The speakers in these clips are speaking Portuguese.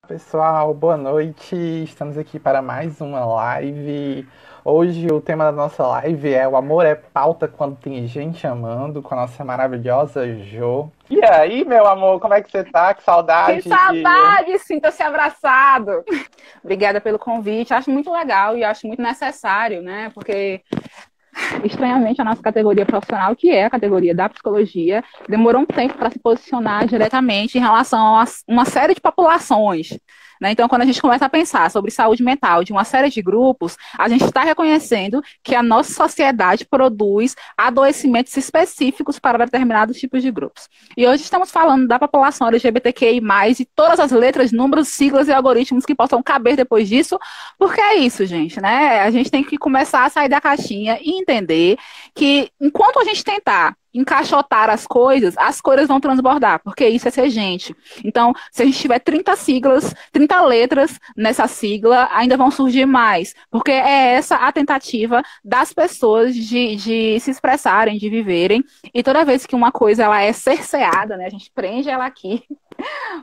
Pessoal, boa noite. Estamos aqui para mais uma live. Hoje o tema da nossa live é o amor é pauta quando tem gente amando, com a nossa maravilhosa Jo. E aí, meu amor, como é que você tá? Que Que saudade saudade, sinta-se abraçado. Obrigada pelo convite. Acho muito legal e acho muito necessário, né? Porque, estranhamente, a nossa categoria profissional, que é a categoria da psicologia, demorou um tempo para se posicionar diretamente em relação a uma série de populações. Né? Então, quando a gente começa a pensar sobre saúde mental de uma série de grupos, a gente está reconhecendo que a nossa sociedade produz adoecimentos específicos para determinados tipos de grupos. E hoje estamos falando da população LGBTQI+, e todas as letras, números, siglas e algoritmos que possam caber depois disso, porque é isso, gente, né? A gente tem que começar a sair da caixinha e entender que enquanto a gente tentar encaixotar as coisas vão transbordar, porque isso é ser gente. Então, se a gente tiver 30 siglas, 30 letras nessa sigla, ainda vão surgir mais, porque é essa a tentativa das pessoas de se expressarem, de viverem, e toda vez que uma coisa ela é cerceada, né, a gente prende ela aqui,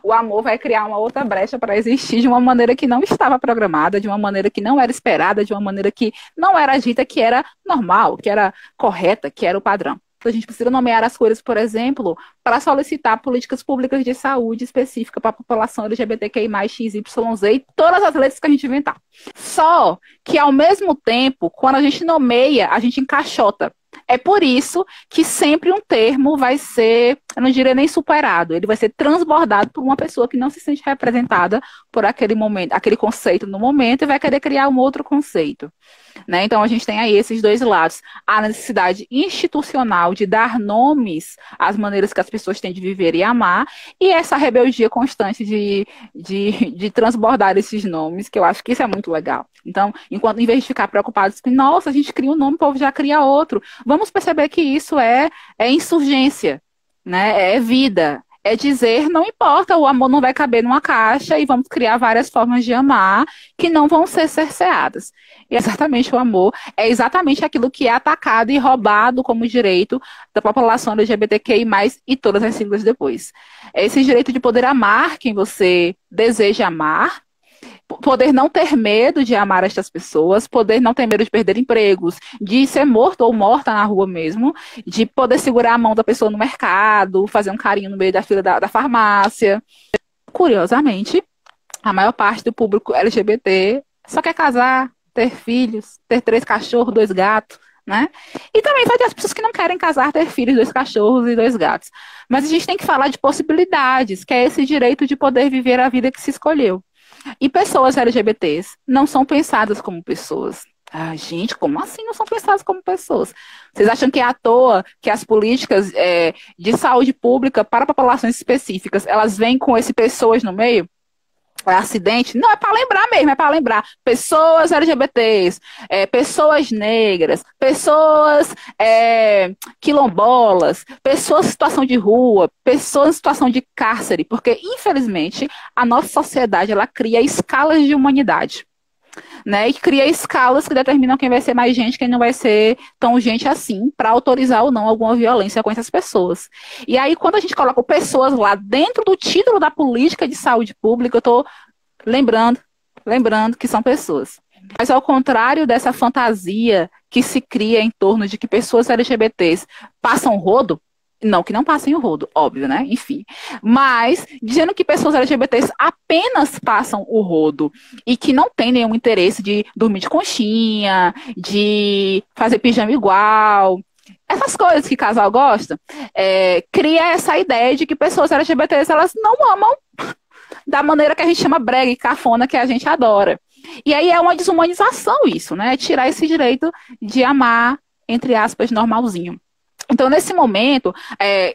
o amor vai criar uma outra brecha para existir de uma maneira que não estava programada, de uma maneira que não era esperada, de uma maneira que não era dita, que era normal, que era correta, que era o padrão. A gente precisa nomear as coisas, por exemplo, para solicitar políticas públicas de saúde específica para a população LGBTQI+, XYZ e todas as letras que a gente inventar. Só que, ao mesmo tempo, quando a gente nomeia, a gente encaixota. É por isso que sempre um termo vai ser, eu não diria nem superado, ele vai ser transbordado por uma pessoa que não se sente representada por aquele momento, aquele conceito no momento, e vai querer criar um outro conceito. Né? Então, a gente tem aí esses dois lados. A necessidade institucional de dar nomes às maneiras que as pessoas têm de viver e amar, e essa rebeldia constante de transbordar esses nomes, que eu acho que isso é muito legal. Então, enquanto em vez de ficar preocupados com, nossa, a gente cria um nome, o povo já cria outro, vamos perceber que isso é insurgência, né? É vida. É dizer, não importa, o amor não vai caber numa caixa e vamos criar várias formas de amar que não vão ser cerceadas. E exatamente o amor é exatamente aquilo que é atacado e roubado como direito da população LGBTQI+, e todas as siglas depois. É esse direito de poder amar quem você deseja amar, poder não ter medo de amar estas pessoas, poder não ter medo de perder empregos, de ser morto ou morta na rua mesmo, de poder segurar a mão da pessoa no mercado, fazer um carinho no meio da fila da farmácia. Curiosamente, a maior parte do público LGBT só quer casar, ter filhos, ter 3 cachorros, 2 gatos, né? E também vai ter as pessoas que não querem casar, ter filhos, 2 cachorros e 2 gatos. Mas a gente tem que falar de possibilidades, que é esse direito de poder viver a vida que se escolheu. E pessoas LGBTs não são pensadas como pessoas. Ah, gente, como assim não são pensadas como pessoas? Vocês acham que é à toa que as políticas de saúde pública para populações específicas, elas vêm com esse pessoas no meio? É acidente? Não, é para lembrar mesmo, é para lembrar. Pessoas LGBTs, pessoas negras, pessoas quilombolas, pessoas em situação de rua, pessoas em situação de cárcere, porque, infelizmente, a nossa sociedade ela cria escalas de humanidade. Né, e cria escalas que determinam quem vai ser mais gente, quem não vai ser tão gente assim, para autorizar ou não alguma violência com essas pessoas. E aí, quando a gente coloca pessoas lá dentro do título da política de saúde pública, eu estou lembrando que são pessoas. Mas ao contrário dessa fantasia que se cria em torno de que pessoas LGBTs passam rodo, não que não passem o rodo, óbvio, né? Enfim. Mas dizendo que pessoas LGBTs apenas passam o rodo e que não tem nenhum interesse de dormir de conchinha, de fazer pijama igual, essas coisas que casal gosta, cria essa ideia de que pessoas LGBTs elas não amam da maneira que a gente chama brega e cafona, que a gente adora. E aí é uma desumanização isso, né? Tirar esse direito de amar, entre aspas, normalzinho. Então, nesse momento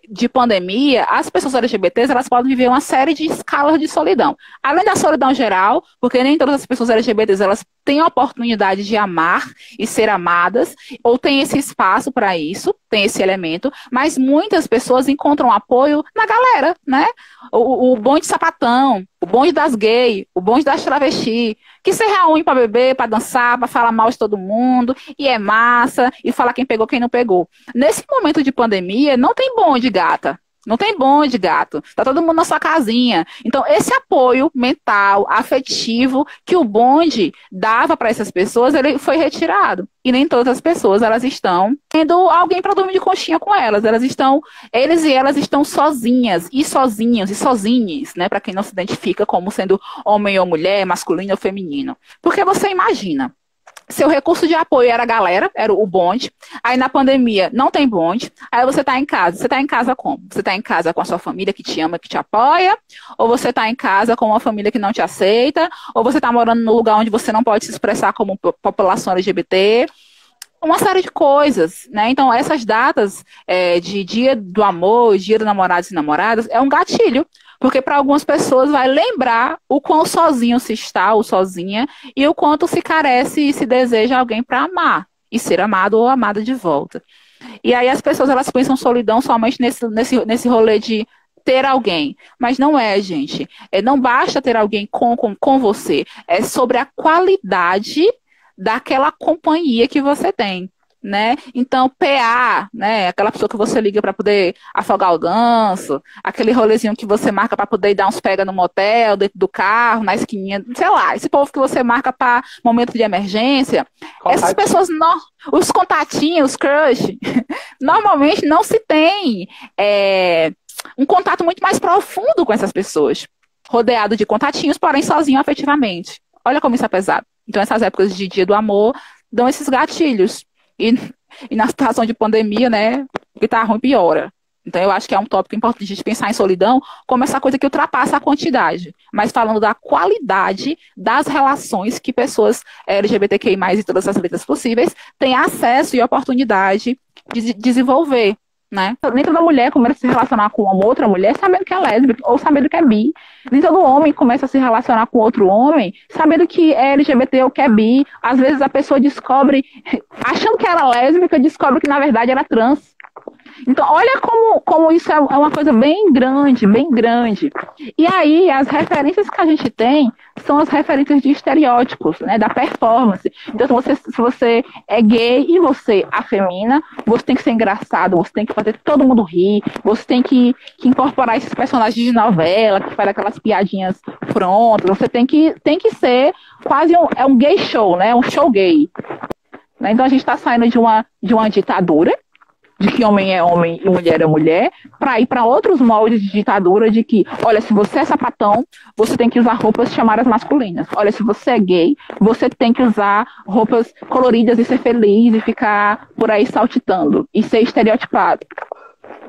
de pandemia, as pessoas LGBTs elas podem viver uma série de escalas de solidão. Além da solidão geral, porque nem todas as pessoas LGBTs elas têm a oportunidade de amar e ser amadas, ou têm esse espaço para isso, tem esse elemento, mas muitas pessoas encontram apoio na galera, né? O bonde sapatão, o bonde das gays, o bonde das travestis, que se reúne para beber, para dançar, para falar mal de todo mundo, e é massa, e falar quem pegou, quem não pegou. Nesse momento de pandemia, não tem bonde, gata. Não tem bonde, gato. Tá todo mundo na sua casinha. Então, esse apoio mental, afetivo que o bonde dava para essas pessoas, ele foi retirado. E nem todas as pessoas, elas estão tendo alguém para dormir de conchinha com elas. Eles e elas estão sozinhas, e sozinhos, e sozinhos, né? Para quem não se identifica como sendo homem ou mulher, masculino ou feminino. Porque você imagina, seu recurso de apoio era a galera, era o bonde. Aí na pandemia não tem bonde. Aí você tá em casa. Você tá em casa como? Você tá em casa com a sua família que te ama, que te apoia? Ou você tá em casa com uma família que não te aceita? Ou você tá morando num lugar onde você não pode se expressar como população LGBT? Uma série de coisas, né? Então, essas datas de Dia do Amor, Dia dos Namorados e Namoradas, é um gatilho, porque para algumas pessoas vai lembrar o quão sozinho se está ou sozinha e o quanto se carece e se deseja alguém para amar e ser amado ou amada de volta. E aí as pessoas elas pensam solidão somente nesse rolê de ter alguém, mas não é, gente. Não basta ter alguém com você, é sobre a qualidade daquela companhia que você tem, né? Então, PA, né? Aquela pessoa que você liga para poder afogar o ganso, aquele rolezinho que você marca para poder dar uns pega no motel, dentro do carro, na esquininha, sei lá, esse povo que você marca para momento de emergência, essas pessoas, os contatinhos, os crush, normalmente não se tem um contato muito mais profundo com essas pessoas, rodeado de contatinhos, porém sozinho afetivamente. Olha como isso é pesado. Então, essas épocas de Dia do Amor dão esses gatilhos. E na situação de pandemia, né, que tá ruim, piora. Então, eu acho que é um tópico importante de pensar em solidão como essa coisa que ultrapassa a quantidade, mas falando da qualidade das relações que pessoas LGBTQI+, e todas as letras possíveis, têm acesso e oportunidade de desenvolver. Né? Nem toda mulher começa a se relacionar com uma outra mulher sabendo que é lésbica ou sabendo que é bi. Nem todo homem começa a se relacionar com outro homem sabendo que é LGBT ou que é bi. Às vezes a pessoa descobre, achando que era lésbica, descobre que na verdade era trans. Então, olha como isso é uma coisa bem grande, bem grande. E aí, as referências que a gente tem são as referências de estereótipos, né, da performance. Então, se você é gay e você afemina, você tem que ser engraçado, você tem que fazer todo mundo rir, você tem que incorporar esses personagens de novela, que faz aquelas piadinhas prontas, você tem que ser quase um gay show, né, um show gay. Então, a gente está saindo de uma ditadura, de que homem é homem e mulher é mulher, para ir para outros moldes de ditadura de que, olha, se você é sapatão, você tem que usar roupas chamadas masculinas. Olha, se você é gay, você tem que usar roupas coloridas e ser feliz e ficar por aí saltitando e ser estereotipado.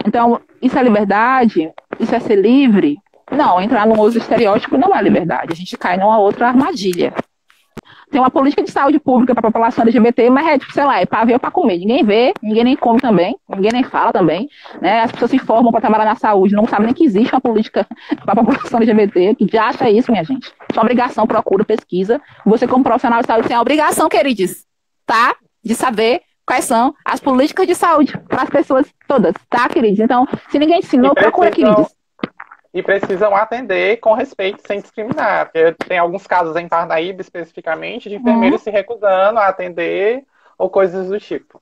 Então, isso é liberdade? Isso é ser livre? Não, entrar num outro estereótipo não é liberdade. A gente cai numa outra armadilha. Tem uma política de saúde pública para a população LGBT, mas é, tipo, sei lá, é para ver ou para comer. Ninguém vê, ninguém nem come também, ninguém nem fala também, né? As pessoas se formam para trabalhar na saúde, não sabem nem que existe uma política para a população LGBT, que já acha isso, minha gente. Sua obrigação, procura, pesquisa. Você, como profissional de saúde, tem a obrigação, queridos, tá? De saber quais são as políticas de saúde para as pessoas todas, tá, queridos? Então, se ninguém ensinou, procura, queridos. E precisam atender com respeito, sem discriminar. Porque tem alguns casos em Parnaíba, especificamente, de enfermeiros se recusando a atender ou coisas do tipo.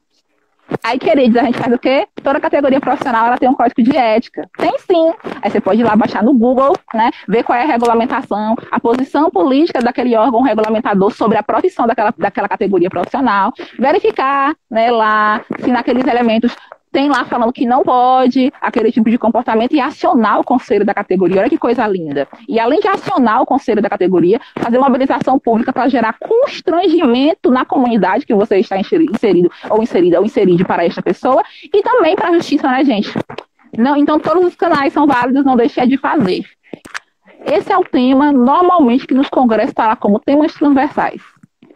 Aí, queridos, a gente faz o quê? Toda categoria profissional ela tem um código de ética. Tem sim. Aí você pode ir lá baixar no Google, né? Ver qual é a regulamentação, a posição política daquele órgão regulamentador sobre a profissão daquela categoria profissional. Verificar, né, lá, se naqueles elementos tem lá falando que não pode aquele tipo de comportamento e acionar o conselho da categoria. Olha que coisa linda. E além de acionar o conselho da categoria, fazer uma mobilização pública para gerar constrangimento na comunidade que você está inserido ou inserida ou inserido para esta pessoa e também para a justiça, né, gente? Não, então todos os canais são válidos, não deixe de fazer. Esse é o tema, normalmente, que nos congressos está lá como temas transversais.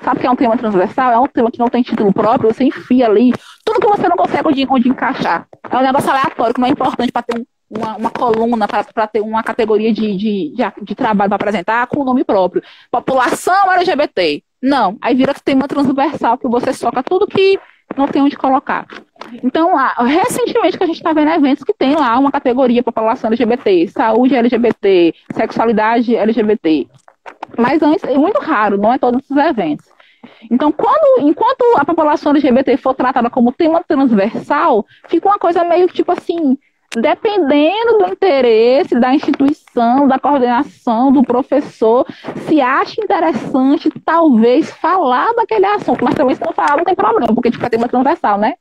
Sabe o que é um tema transversal? É um tema que não tem título próprio, você enfia ali tudo que você não consegue onde encaixar. É um negócio aleatório, que não é importante para ter uma coluna, para ter uma categoria de trabalho para apresentar com o nome próprio. População LGBT. Não, aí vira tema transversal, que você soca tudo que não tem onde colocar. Então, recentemente que a gente está vendo eventos que tem lá uma categoria população LGBT, saúde LGBT, sexualidade LGBT. Mas antes, é muito raro, não é todos os eventos. Então, enquanto a população LGBT for tratada como tema transversal, fica uma coisa meio tipo assim, dependendo do interesse da instituição, da coordenação, do professor, se acha interessante, talvez, falar daquele assunto. Mas também, se não falar, não tem problema, porque tipo, é tema transversal, né?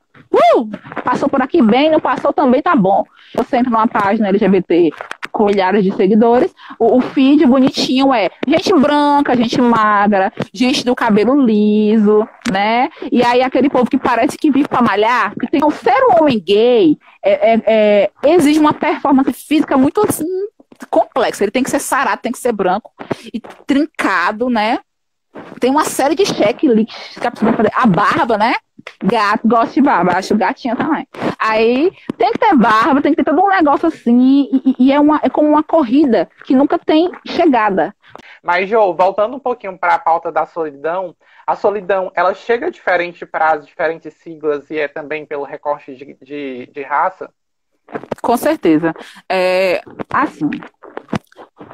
Passou por aqui bem, não passou também, tá bom. Você entra numa página LGBT com milhares de seguidores, o feed bonitinho é gente branca, gente magra, gente do cabelo liso, né? E aí aquele povo que parece que vive pra malhar, que tem um ser um homem gay, exige uma performance física muito assim, complexa. Ele tem que ser sarado, tem que ser branco e trincado, né? Tem uma série de checklists que a pessoa vai fazer. A barba, né? Gato, gosto de barba, acho gatinha também. Aí tem que ter barba, tem que ter todo um negócio assim, e é como uma corrida que nunca tem chegada. Mas, Jô, voltando um pouquinho para a pauta da solidão, a solidão, ela chega diferente para as diferentes siglas e é também pelo recorte de raça? Com certeza. Assim,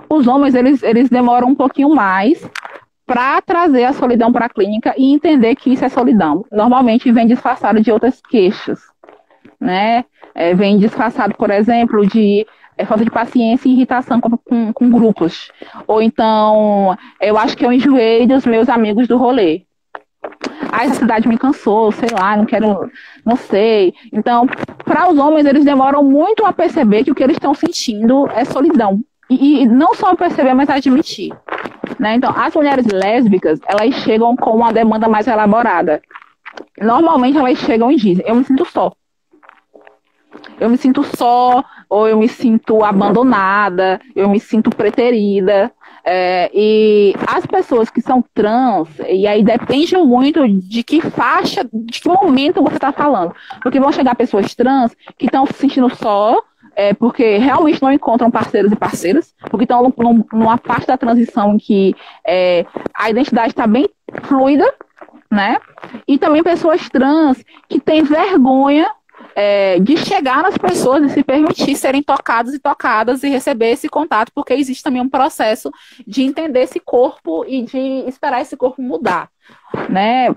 os homens, eles demoram um pouquinho mais para trazer a solidão para a clínica e entender que isso é solidão. Normalmente vem disfarçado de outras queixas, né? Vem disfarçado, por exemplo, de falta de paciência e irritação com grupos. Ou então, eu acho que eu enjoei dos meus amigos do rolê. Essa cidade me cansou, sei lá, não sei. Então, para os homens, eles demoram muito a perceber que o que eles estão sentindo é solidão. E não só perceber, mas admitir. Né? Então, as mulheres lésbicas, elas chegam com uma demanda mais elaborada. Normalmente, elas chegam e dizem, eu me sinto só. Eu me sinto só, ou eu me sinto abandonada, eu me sinto preterida. E as pessoas que são trans, e aí depende muito de que faixa, de que momento você está falando. Porque vão chegar pessoas trans que estão se sentindo só, porque realmente não encontram parceiros e parceiras, porque estão numa parte da transição em que a identidade está bem fluida, né? E também pessoas trans que têm vergonha de chegar nas pessoas e se permitir serem tocados e tocadas e receber esse contato, porque existe também um processo de entender esse corpo e de esperar esse corpo mudar, né?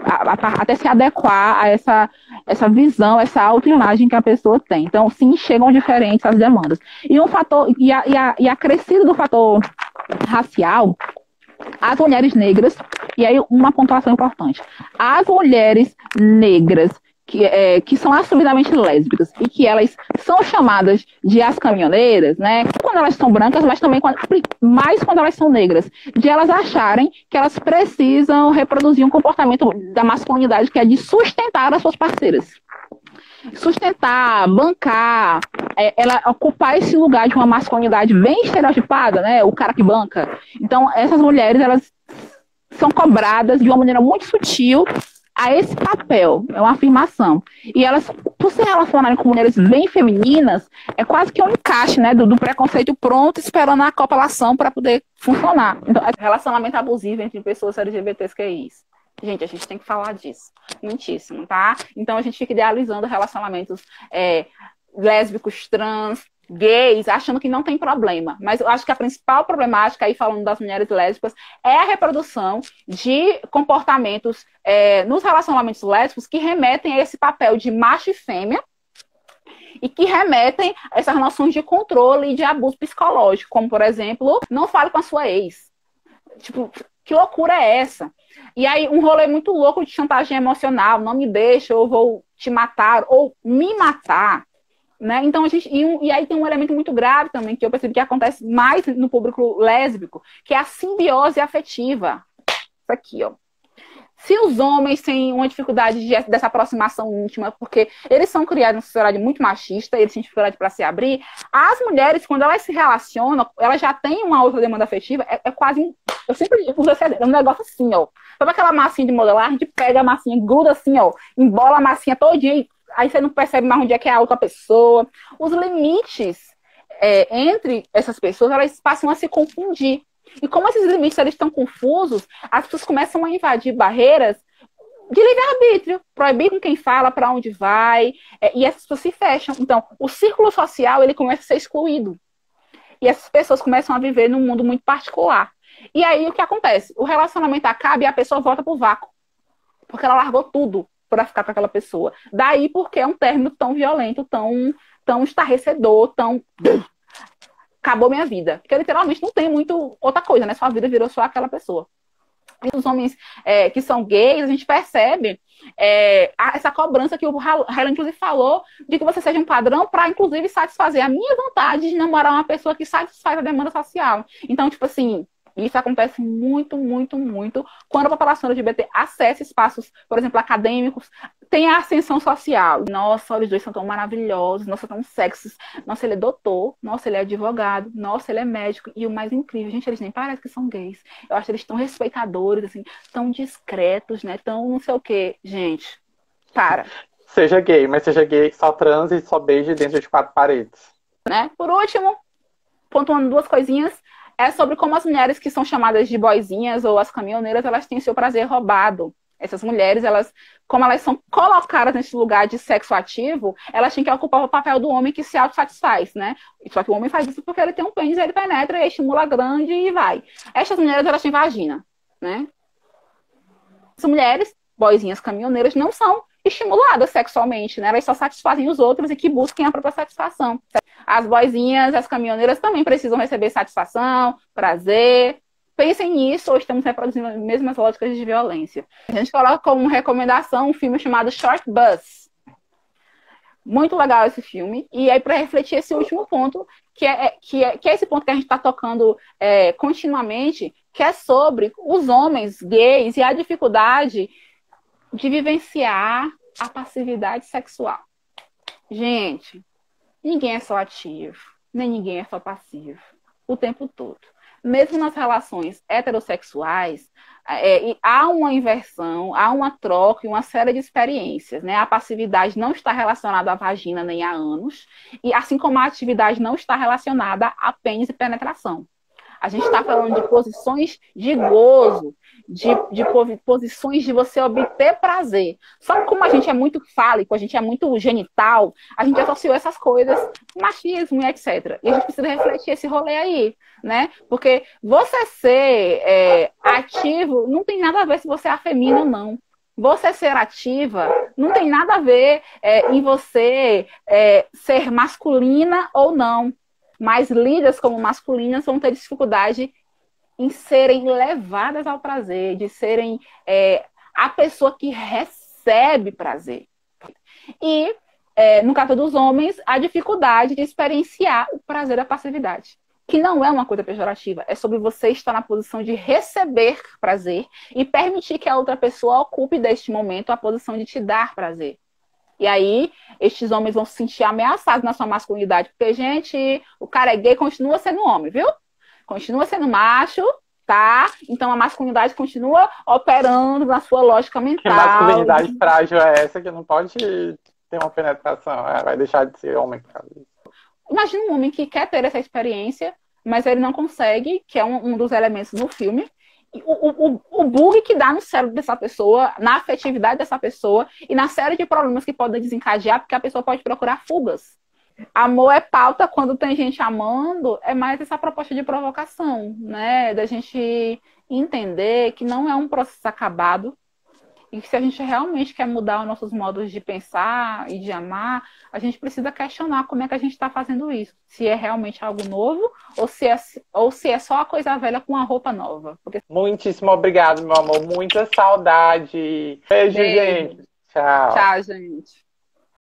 Até se adequar a essa visão, essa autoimagem que a pessoa tem. Então, sim, chegam diferentes as demandas. E um fator, e acrescido do fator racial, as mulheres negras, e aí uma pontuação importante, as mulheres negras que são assumidamente lésbicas e que elas são chamadas de as caminhoneiras, né? Quando elas são brancas, mas também mais quando elas são negras, de elas acharem que elas precisam reproduzir um comportamento da masculinidade que é de sustentar as suas parceiras. Sustentar, bancar, ela ocupar esse lugar de uma masculinidade bem estereotipada, né? O cara que banca. Então, essas mulheres, elas são cobradas de uma maneira muito sutil a esse papel, é uma afirmação. E elas, por se relacionarem com mulheres bem femininas, é quase que um encaixe, né, do preconceito pronto, esperando a copulação para poder funcionar. Então, relacionamento abusivo entre pessoas LGBTs que é isso. Gente, a gente tem que falar disso. Muitíssimo, tá? Então, a gente fica idealizando relacionamentos lésbicos, trans, gays, achando que não tem problema. Mas eu acho que a principal problemática, aí falando das mulheres lésbicas, é a reprodução de comportamentos nos relacionamentos lésbicos que remetem a esse papel de macho e fêmea e que remetem a essas noções de controle e de abuso psicológico, como, por exemplo, não fale com a sua ex. Tipo, que loucura é essa? E aí, um rolê muito louco de chantagem emocional, não me deixa, eu vou te matar, ou me matar. Né? Então, e aí tem um elemento muito grave também, que eu percebo que acontece mais no público lésbico, que é a simbiose afetiva. Isso aqui, ó. Se os homens têm uma dificuldade dessa aproximação íntima, porque eles são criados numa sociedade muito machista, eles têm dificuldade para se abrir, as mulheres, quando elas se relacionam, elas já têm uma outra demanda afetiva, quase, eu sempre uso esse exemplo, é um negócio assim, ó. Sabe aquela massinha de modelar? A gente pega a massinha, gruda assim, ó, embola a massinha todinha, aí você não percebe mais onde é que é a outra pessoa. Os limites entre essas pessoas, elas passam a se confundir. E como esses limites eles estão confusos, as pessoas começam a invadir barreiras de livre-arbítrio, proibir com quem fala, para onde vai, e essas pessoas se fecham. Então, o círculo social ele começa a ser excluído. E essas pessoas começam a viver num mundo muito particular. E aí, o que acontece? O relacionamento acaba e a pessoa volta pro vácuo. Porque ela largou tudo para ficar com aquela pessoa. Daí porque é um término tão violento, tão tão estarrecedor, tão... Acabou minha vida. Porque literalmente não tem muito outra coisa, né? Sua vida virou só aquela pessoa. E os homens que são gays, a gente percebe essa cobrança que o Harlan, inclusive, falou, de que você seja um padrão para, inclusive, satisfazer a minha vontade de namorar uma pessoa que satisfaz a demanda social. Então, tipo assim, isso acontece muito, muito, muito quando a população LGBT acessa espaços, por exemplo, acadêmicos, tem a ascensão social. Nossa, olha, os dois são tão maravilhosos, nossa, tão sexys. Nossa, ele é doutor, nossa, ele é advogado, nossa, ele é médico. E o mais incrível, gente, eles nem parecem que são gays. Eu acho eles tão respeitadores, assim, tão discretos, né? Tão não sei o quê. Gente, para. Seja gay, mas seja gay que só transe e só beije dentro de 4 paredes. Né? Por último, pontuando 2 coisinhas, é sobre como as mulheres que são chamadas de boizinhas ou as caminhoneiras, elas têm o seu prazer roubado. Essas mulheres, como elas são colocadas nesse lugar de sexo ativo, elas têm que ocupar o papel do homem que se autossatisfaz, né? Só que o homem faz isso porque ele tem um pênis, ele penetra, e estimula grande e vai. Estas mulheres, elas têm vagina, né? As mulheres, boizinhas caminhoneiras, não são estimuladas sexualmente, né? Elas só satisfazem os outros e que busquem a própria satisfação. As boizinhas, as caminhoneiras também precisam receber satisfação, prazer. Pensem nisso, ou estamos reproduzindo as mesmas lógicas de violência. A gente coloca como recomendação um filme chamado Short Bus. Muito legal esse filme. E aí, para refletir esse último ponto, que é esse ponto que a gente está tocando continuamente, que é sobre os homens gays e a dificuldade de vivenciar a passividade sexual. Gente, ninguém é só ativo, nem ninguém é só passivo, o tempo todo. Mesmo nas relações heterossexuais, há uma inversão, há uma troca e uma série de experiências, né? A passividade não está relacionada à vagina nem a ânus, e assim como a atividade não está relacionada a pênis e penetração. A gente está falando de posições de gozo, de posições de você obter prazer. Só que como a gente é muito fálico, a gente é muito genital, a gente associou essas coisas, machismo e etc. E a gente precisa refletir esse rolê aí, né? Porque você ser ativo não tem nada a ver se você é afemina ou não. Você ser ativa não tem nada a ver em você ser masculina ou não. Mas lidas como masculinas vão ter dificuldade em serem levadas ao prazer, de serem a pessoa que recebe prazer. E, no caso dos homens, a dificuldade de experienciar o prazer da passividade, que não é uma coisa pejorativa, é sobre você estar na posição de receber prazer e permitir que a outra pessoa ocupe deste momento a posição de te dar prazer. E aí, estes homens vão se sentir ameaçados na sua masculinidade, porque, gente, o cara é gay, continua sendo homem, viu? Continua sendo macho, tá? Então a masculinidade continua operando na sua lógica mental. Que masculinidade frágil é essa que não pode ter uma penetração? Vai deixar de ser homem. Imagina um homem que quer ter essa experiência, mas ele não consegue, que é um dos elementos do filme. O bug que dá no cérebro dessa pessoa, na afetividade dessa pessoa e na série de problemas que podem desencadear, porque a pessoa pode procurar fugas. Amor é pauta quando tem gente amando, é mais essa proposta de provocação, né? Da gente entender que não é um processo acabado e que se a gente realmente quer mudar os nossos modos de pensar e de amar, a gente precisa questionar como é que a gente está fazendo isso. Se é realmente algo novo ou se é só a coisa velha com a roupa nova. Porque... Muitíssimo obrigado, meu amor. Muita saudade. Beijo, gente. Tchau. Tchau, gente.